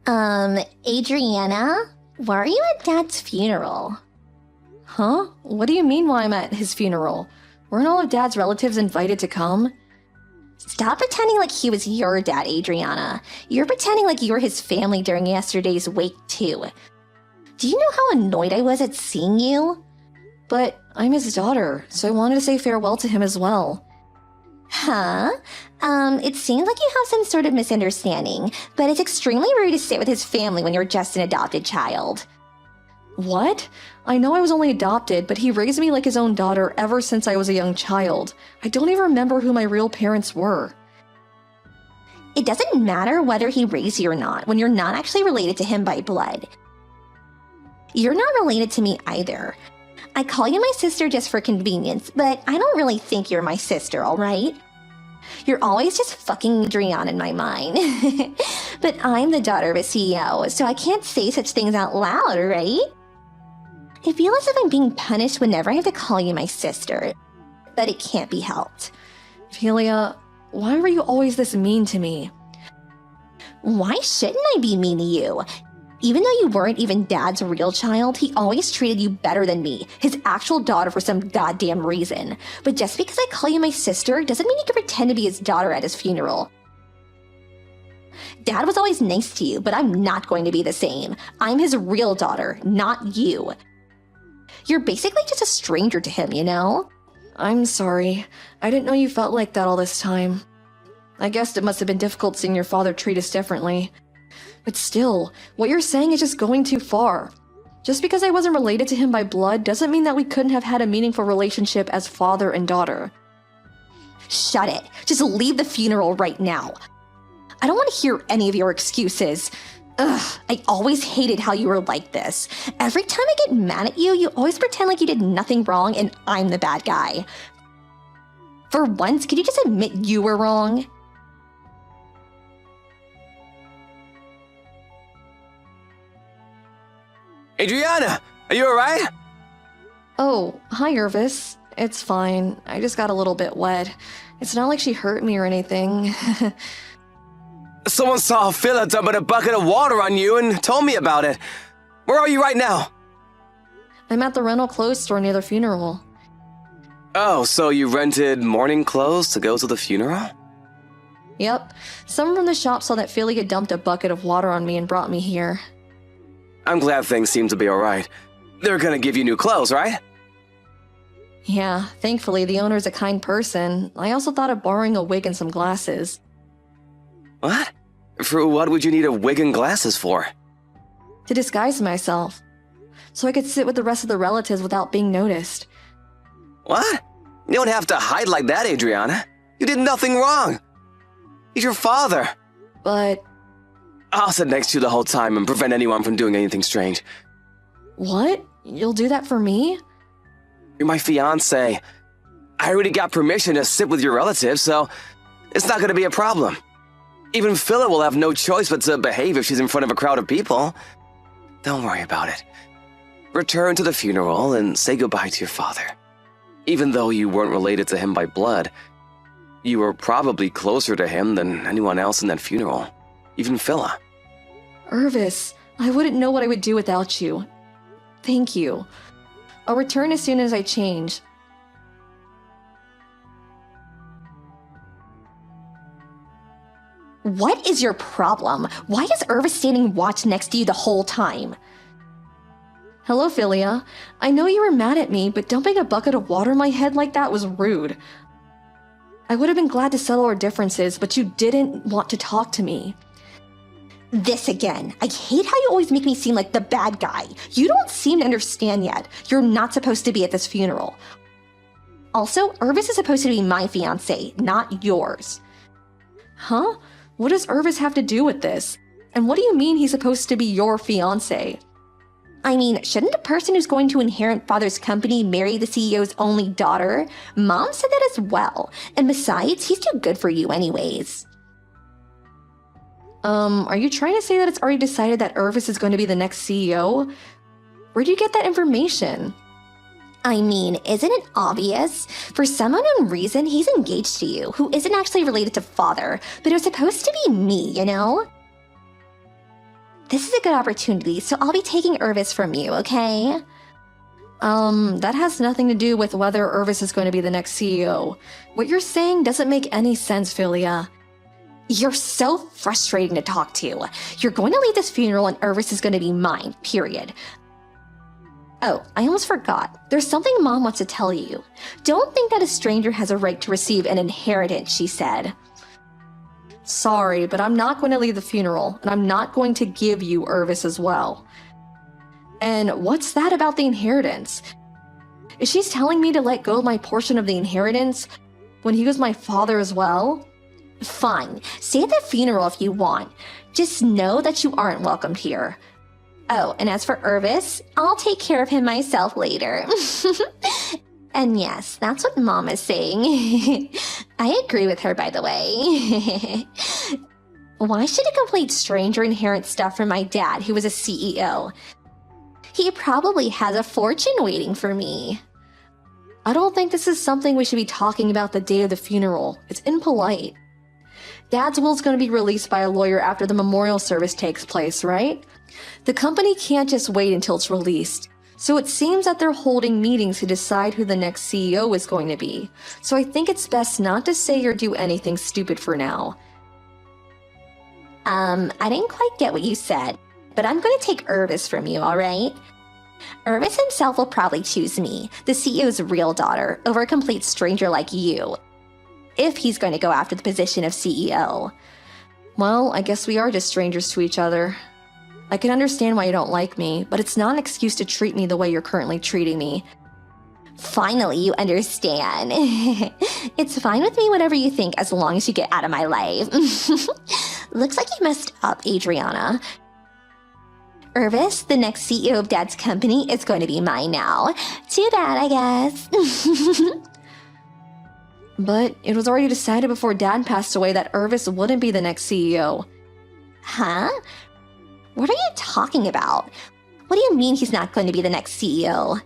Adriana, why are you at Dad's funeral? Huh? What do you mean why I'm at his funeral? Weren't all of Dad's relatives invited to come? Stop pretending like he was your dad, Adriana. You're pretending like you were his family during yesterday's wake, too. Do you know how annoyed I was at seeing you? But I'm his daughter, so I wanted to say farewell to him as well. Huh? It seems like you have some sort of misunderstanding, but it's extremely rude to sit with his family when you're just an adopted child. What? I know I was only adopted, but he raised me like his own daughter ever since I was a young child. I don't even remember who my real parents were. It doesn't matter whether he raised you or not when you're not actually related to him by blood. You're not related to me either. I call you my sister just for convenience, but I don't really think you're my sister, alright? You're always just fucking Adriana in my mind. But I'm the daughter of a CEO, so I can't say such things out loud, right? I feel as if I'm being punished whenever I have to call you my sister, but it can't be helped. Philia, why were you always this mean to me? Why shouldn't I be mean to you? Even though you weren't even Dad's real child, he always treated you better than me, his actual daughter, for some goddamn reason. But just because I call you my sister doesn't mean you can pretend to be his daughter at his funeral. Dad was always nice to you, but I'm not going to be the same. I'm his real daughter, not you. You're basically just a stranger to him, you know? I'm sorry. I didn't know you felt like that all this time. I guess it must have been difficult seeing your father treat us differently. But still, what you're saying is just going too far. Just because I wasn't related to him by blood doesn't mean that we couldn't have had a meaningful relationship as father and daughter. Shut it. Just leave the funeral right now. I don't want to hear any of your excuses. Ugh, I always hated how you were like this. Every time I get mad at you, you always pretend like you did nothing wrong and I'm the bad guy. For once, could you just admit you were wrong? Adriana, are you alright? Oh, hi, Irvis. It's fine. I just got a little bit wet. It's not like she hurt me or anything. Someone saw Phila dumping a bucket of water on you and told me about it. Where are you right now? I'm at the rental clothes store near the funeral. Oh, so you rented morning clothes to go to the funeral? Yep. Someone from the shop saw that Philia dumped a bucket of water on me and brought me here. I'm glad things seem to be alright. They're gonna give you new clothes, right? Yeah, thankfully the owner's a kind person. I also thought of borrowing a wig and some glasses. What? For what would you need a wig and glasses for? To disguise myself. So I could sit with the rest of the relatives without being noticed. What? You don't have to hide like that, Adriana. You did nothing wrong. He's your father. But... I'll sit next to you the whole time and prevent anyone from doing anything strange. What? You'll do that for me? You're my fiancé. I already got permission to sit with your relatives, so it's not gonna be a problem. Even Phila will have no choice but to behave if she's in front of a crowd of people. Don't worry about it. Return to the funeral and say goodbye to your father. Even though you weren't related to him by blood, you were probably closer to him than anyone else in that funeral. Even Phila. Irvis, I wouldn't know what I would do without you. Thank you. I'll return as soon as I change. What is your problem? Why is Irvis standing watch next to you the whole time? Hello, Philia. I know you were mad at me, but dumping a bucket of water on my head like that was rude. I would have been glad to settle our differences, but you didn't want to talk to me. This again. I hate how you always make me seem like the bad guy. You don't seem to understand yet. You're not supposed to be at this funeral. Also, Irvis is supposed to be my fiancé, not yours. Huh? What does Irvis have to do with this? And what do you mean he's supposed to be your fiancé? I mean, shouldn't a person who's going to inherit father's company marry the CEO's only daughter? Mom said that as well. And besides, he's too good for you anyways. Are you trying to say that it's already decided that Irvis is going to be the next CEO? Where'd you get that information? I mean, isn't it obvious? For some unknown reason, he's engaged to you, who isn't actually related to father, but it was supposed to be me, you know? This is a good opportunity, so I'll be taking Irvis from you, okay? That has nothing to do with whether Irvis is going to be the next CEO. What you're saying doesn't make any sense, Philia. You're so frustrating to talk to. You're going to leave this funeral and Irvis is going to be mine, period. Oh, I almost forgot. There's something Mom wants to tell you. Don't think that a stranger has a right to receive an inheritance, she said. Sorry, but I'm not going to leave the funeral, and I'm not going to give you Irvis as well. And what's that about the inheritance? Is she telling me to let go of my portion of the inheritance when he was my father as well? Fine, stay at the funeral if you want. Just know that you aren't welcomed here. Oh, and as for Irvis, I'll take care of him myself later. And yes, that's what Mom is saying. I agree with her, by the way. Why should a complete stranger inherit stuff from my dad, who was a CEO? He probably has a fortune waiting for me. I don't think this is something we should be talking about the day of the funeral. It's impolite. Dad's will's going to be released by a lawyer after the memorial service takes place, right? The company can't just wait until it's released. So it seems that they're holding meetings to decide who the next CEO is going to be. So I think it's best not to say or do anything stupid for now. I didn't quite get what you said, but I'm going to take Irvis from you, alright? Irvis himself will probably choose me, the CEO's real daughter, over a complete stranger like you, if he's going to go after the position of CEO. Well, I guess we are just strangers to each other. I can understand why you don't like me, but it's not an excuse to treat me the way you're currently treating me. Finally, you understand. It's fine with me, whatever you think, as long as you get out of my life. Looks like you messed up, Adriana. Irvis, the next CEO of Dad's company, is going to be mine now. Too bad, I guess. But it was already decided before Dad passed away that Irvis wouldn't be the next CEO. Huh? What are you talking about? What do you mean he's not going to be the next CEO?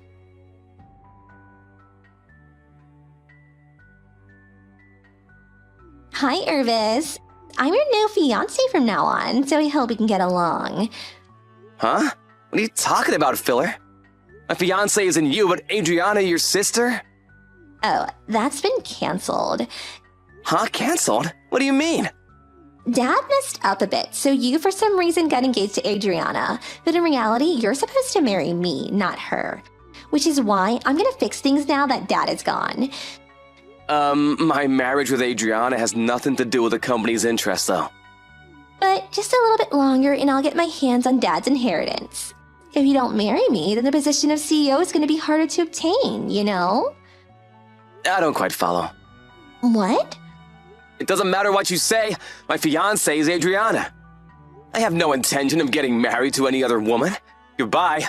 Hi, Irvis. I'm your new fiance from now on, so I hope we can get along. Huh? What are you talking about, Filler? My fiance isn't you, but Adriana, your sister? Oh, that's been canceled. Huh? Canceled? What do you mean? Dad messed up a bit, so you for some reason got engaged to Adriana, but in reality, you're supposed to marry me, not her. Which is why I'm gonna fix things now that Dad is gone. My marriage with Adriana has nothing to do with the company's interest, though. But just a little bit longer and I'll get my hands on Dad's inheritance. If you don't marry me, then the position of CEO is gonna be harder to obtain, you know? I don't quite follow. What? It doesn't matter what you say, my fiancée is Adriana. I have no intention of getting married to any other woman. Goodbye.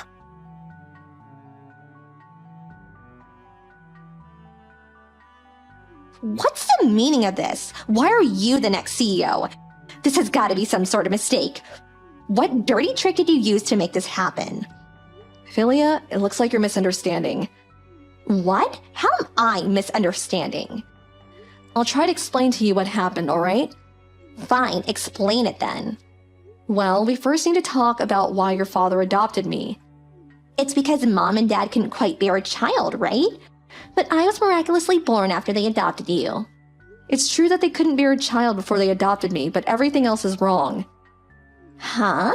What's the meaning of this? Why are you the next CEO? This has got to be some sort of mistake. What dirty trick did you use to make this happen? Philia, it looks like you're misunderstanding. What? How am I misunderstanding? I'll try to explain to you what happened, alright? Fine, explain it then. Well, we first need to talk about why your father adopted me. It's because Mom and Dad couldn't quite bear a child, right? But I was miraculously born after they adopted you. It's true that they couldn't bear a child before they adopted me, but everything else is wrong. Huh?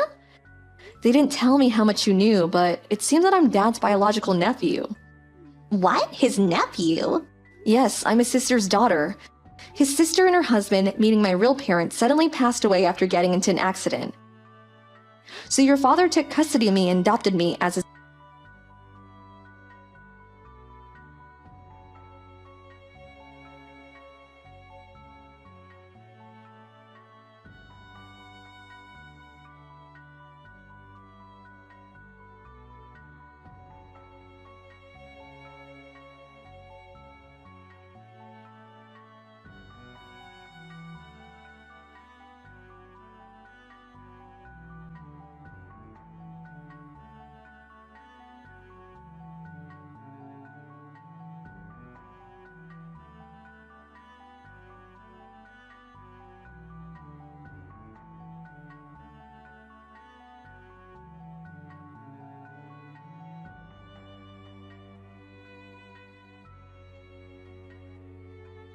They didn't tell me how much you knew, but it seems that I'm Dad's biological nephew. What? His nephew? Yes, I'm his sister's daughter. His sister and her husband, meaning my real parents, suddenly passed away after getting into an accident. So your father took custody of me and adopted me as his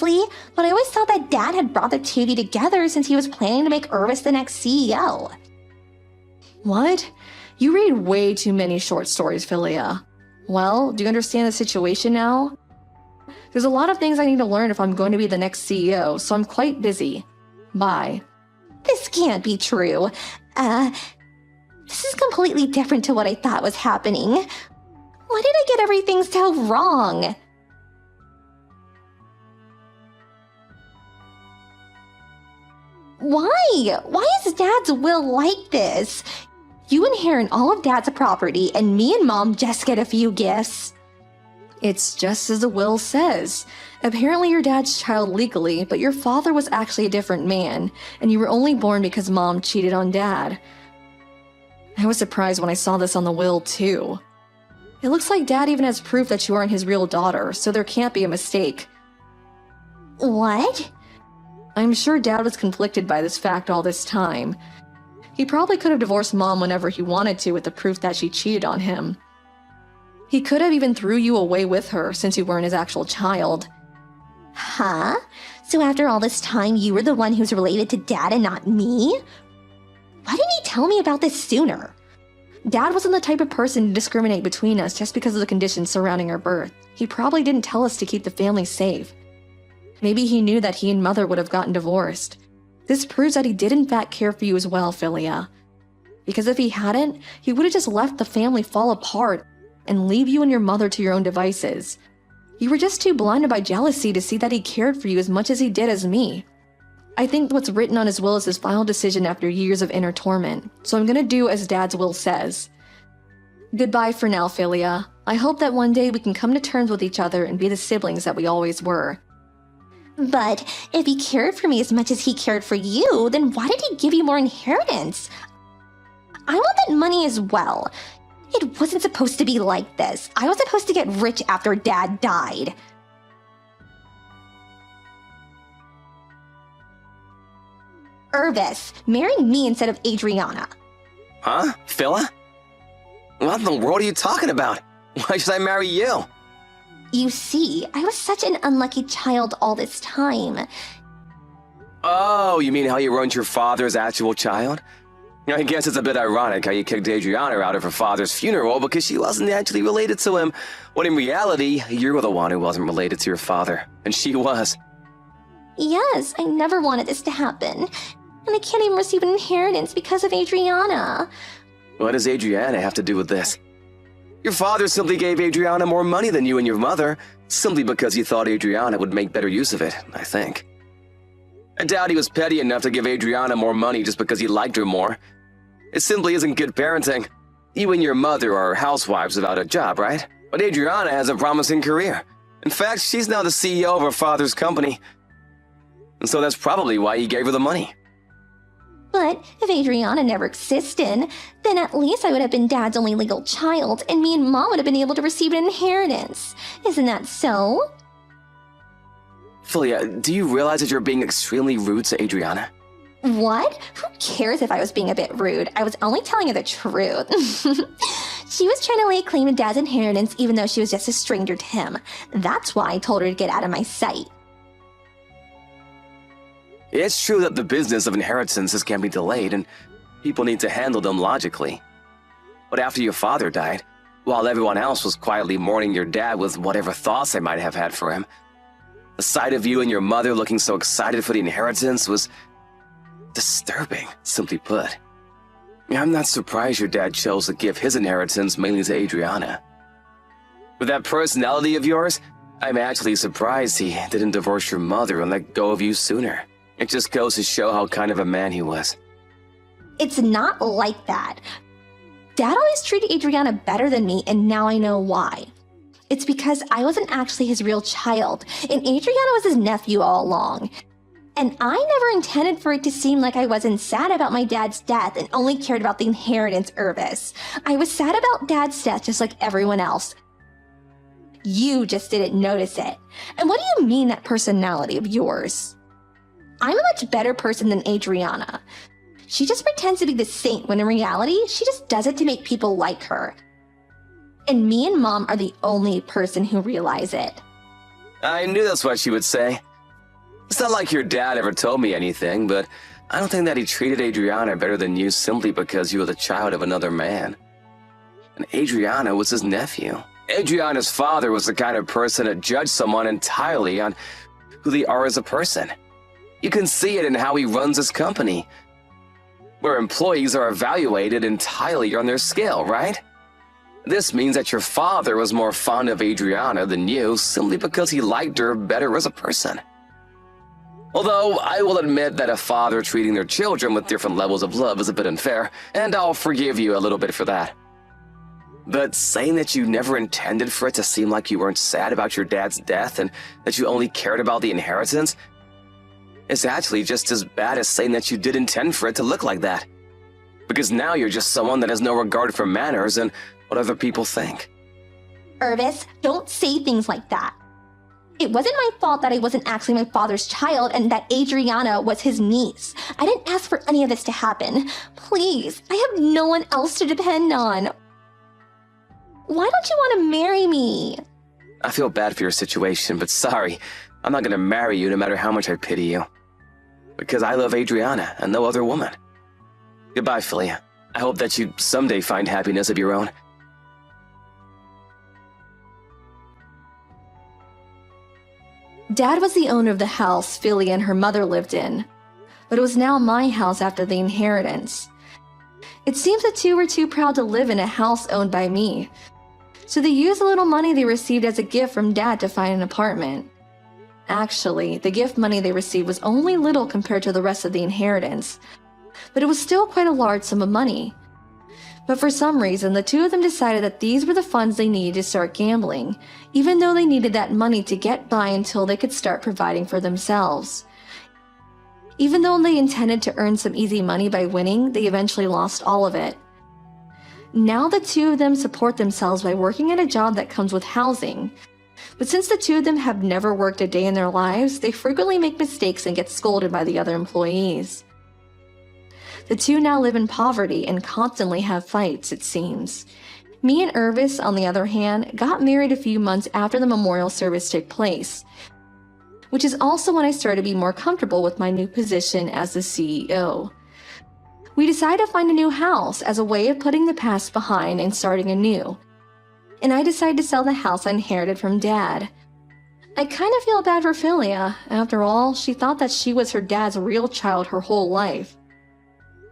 obviously, but I always thought that Dad had brought the two of you together since he was planning to make Irvis the next CEO. What? You read way too many short stories, Philia. Well, do you understand the situation now? There's a lot of things I need to learn if I'm going to be the next CEO, so I'm quite busy. Bye. This can't be true. This is completely different to what I thought was happening. Why did I get everything so wrong? Why? Why is Dad's will like this? You inherit all of Dad's property, and me and Mom just get a few gifts. It's just as the will says. Apparently you're Dad's child legally, but your father was actually a different man, and you were only born because Mom cheated on Dad. I was surprised when I saw this on the will, too. It looks like Dad even has proof that you aren't his real daughter, so there can't be a mistake. What? I'm sure Dad was conflicted by this fact all this time. He probably could have divorced Mom whenever he wanted to with the proof that she cheated on him. He could have even threw you away with her since you weren't his actual child. Huh? So after all this time, you were the one who's related to Dad and not me? Why didn't he tell me about this sooner? Dad wasn't the type of person to discriminate between us just because of the conditions surrounding our birth. He probably didn't tell us to keep the family safe. Maybe he knew that he and Mother would have gotten divorced. This proves that he did in fact care for you as well, Philia. Because if he hadn't, he would have just left the family fall apart and leave you and your mother to your own devices. You were just too blinded by jealousy to see that he cared for you as much as he did as me. I think what's written on his will is his final decision after years of inner torment, so I'm gonna do as Dad's will says. Goodbye for now, Philia. I hope that one day we can come to terms with each other and be the siblings that we always were. But if he cared for me as much as he cared for you, then why did he give you more inheritance? I want that money as well. It wasn't supposed to be like this. I was supposed to get rich after Dad died. Irvis, marry me instead of Adriana. Huh? Phila? What in the world are you talking about? Why should I marry you? You see, I was such an unlucky child all this time. Oh, you mean how you ruined your father's actual child? I guess it's a bit ironic how you kicked Adriana out of her father's funeral because she wasn't actually related to him, when in reality, you were the one who wasn't related to your father, and she was. Yes, I never wanted this to happen. And I can't even receive an inheritance because of Adriana. What does Adriana have to do with this? Your father simply gave Adriana more money than you and your mother, simply because he thought Adriana would make better use of it, I think. I doubt he was petty enough to give Adriana more money just because he liked her more. It simply isn't good parenting. You and your mother are housewives without a job, right? But Adriana has a promising career. In fact, she's now the CEO of her father's company. And so that's probably why he gave her the money. But if Adriana never existed, then at least I would have been Dad's only legal child, and me and Mom would have been able to receive an inheritance. Isn't that so? Philia, do you realize that you're being extremely rude to Adriana? What? Who cares if I was being a bit rude? I was only telling her the truth. She was trying to lay claim to Dad's inheritance even though she was just a stranger to him. That's why I told her to get out of my sight. It's true that the business of inheritances can be delayed and people need to handle them logically. But after your father died, while everyone else was quietly mourning your dad with whatever thoughts they might have had for him, the sight of you and your mother looking so excited for the inheritance was disturbing, simply put. I'm not surprised your dad chose to give his inheritance mainly to Adriana. With that personality of yours, I'm actually surprised he didn't divorce your mother and let go of you sooner. It just goes to show how kind of a man he was. It's not like that. Dad always treated Adriana better than me, and now I know why. It's because I wasn't actually his real child, and Adriana was his nephew all along. And I never intended for it to seem like I wasn't sad about my dad's death and only cared about the inheritance, Irvis. I was sad about Dad's death just like everyone else. You just didn't notice it. And what do you mean, that personality of yours? I'm a much better person than Adriana. She just pretends to be the saint when in reality, she just does it to make people like her. And me and Mom are the only person who realize it. I knew that's what she would say. It's not like your dad ever told me anything, but I don't think that he treated Adriana better than you simply because you were the child of another man. And Adriana was his nephew. Adriana's father was the kind of person that judged someone entirely on who they are as a person. You can see it in how he runs his company, where employees are evaluated entirely on their skill, right? This means that your father was more fond of Adriana than you simply because he liked her better as a person. Although I will admit that a father treating their children with different levels of love is a bit unfair, and I'll forgive you a little bit for that. But saying that you never intended for it to seem like you weren't sad about your dad's death and that you only cared about the inheritance is actually just as bad as saying that you did intend for it to look like that. Because now you're just someone that has no regard for manners and what other people think. Irvis, don't say things like that. It wasn't my fault that I wasn't actually my father's child and that Adriana was his niece. I didn't ask for any of this to happen. Please, I have no one else to depend on. Why don't you want to marry me? I feel bad for your situation, but sorry, I'm not gonna marry you no matter how much I pity you. Because I love Adriana and no other woman. Goodbye, Philia. I hope that you someday find happiness of your own. Dad was the owner of the house Philia and her mother lived in, but it was now my house after the inheritance. It seems the two were too proud to live in a house owned by me, so they used the little money they received as a gift from Dad to find an apartment. Actually, the gift money they received was only little compared to the rest of the inheritance, but it was still quite a large sum of money. But for some reason, the two of them decided that these were the funds they needed to start gambling, even though they needed that money to get by until they could start providing for themselves. Even though they intended to earn some easy money by winning, they eventually lost all of it. Now the two of them support themselves by working at a job that comes with housing. But since the two of them have never worked a day in their lives, they frequently make mistakes and get scolded by the other employees. The two now live in poverty and constantly have fights, it seems. Me and Irvis, on the other hand, got married a few months after the memorial service took place, which is also when I started to be more comfortable with my new position as the CEO. We decided to find a new house as a way of putting the past behind and starting anew. And I decided to sell the house I inherited from Dad. I kind of feel bad for Philia. After all, she thought that she was her dad's real child her whole life.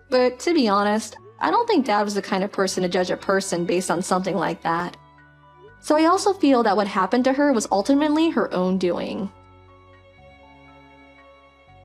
But to be honest, I don't think Dad was the kind of person to judge a person based on something like that. So I also feel that what happened to her was ultimately her own doing.